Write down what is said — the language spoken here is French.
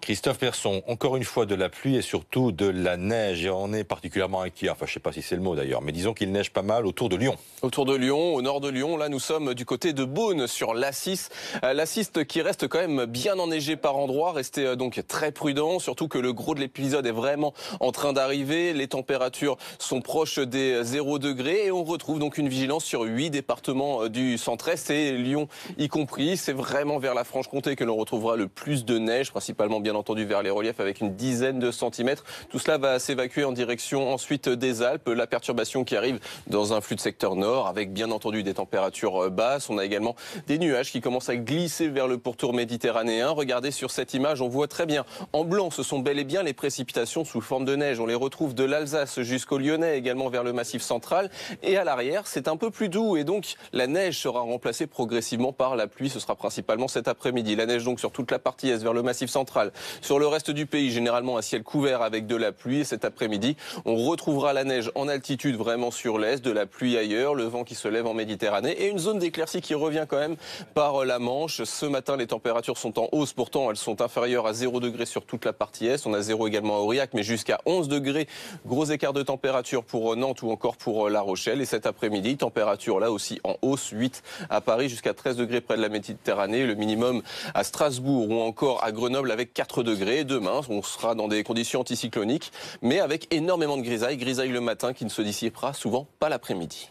Christophe Persson, encore une fois de la pluie et surtout de la neige. Et on est particulièrement inquiet, enfin je ne sais pas si c'est le mot d'ailleurs, mais disons qu'il neige pas mal autour de Lyon. Autour de Lyon, au nord de Lyon, là nous sommes du côté de Beaune sur l'Assis. L'Assis qui reste quand même bien enneigé par endroits. Restez donc très prudents, surtout que le gros de l'épisode est vraiment en train d'arriver. Les températures sont proches des 0 degrés et on retrouve donc une vigilance sur 8 départements du centre-est et Lyon y compris. C'est vraiment vers la Franche-Comté que l'on retrouvera le plus de neige, principalement bien entendu vers les reliefs avec une dizaine de centimètres. Tout cela va s'évacuer en direction ensuite des Alpes. La perturbation qui arrive dans un flux de secteur nord avec bien entendu des températures basses. On a également des nuages qui commencent à glisser vers le pourtour méditerranéen. Regardez sur cette image, on voit très bien en blanc, ce sont bel et bien les précipitations sous forme de neige. On les retrouve de l'Alsace jusqu'au Lyonnais, également vers le Massif central. Et à l'arrière, c'est un peu plus doux et donc la neige sera remplacée progressivement par la pluie. Ce sera principalement cet après-midi. La neige donc sur toute la partie est vers le Massif central. Sur le reste du pays, généralement un ciel couvert avec de la pluie. Et cet après-midi, on retrouvera la neige en altitude vraiment sur l'est, de la pluie ailleurs, le vent qui se lève en Méditerranée et une zone d'éclaircie qui revient quand même par la Manche. Ce matin, les températures sont en hausse. Pourtant, elles sont inférieures à 0 degré sur toute la partie est. On a 0 également à Aurillac, mais jusqu'à 11 degrés. Gros écart de température pour Nantes ou encore pour La Rochelle. Et cet après-midi, température là aussi en hausse. 8 à Paris, jusqu'à 13 degrés près de la Méditerranée. Le minimum à Strasbourg ou encore à Grenoble avec 4 degrés. Demain, on sera dans des conditions anticycloniques, mais avec énormément de grisaille. Grisaille le matin qui ne se dissipera souvent pas l'après-midi.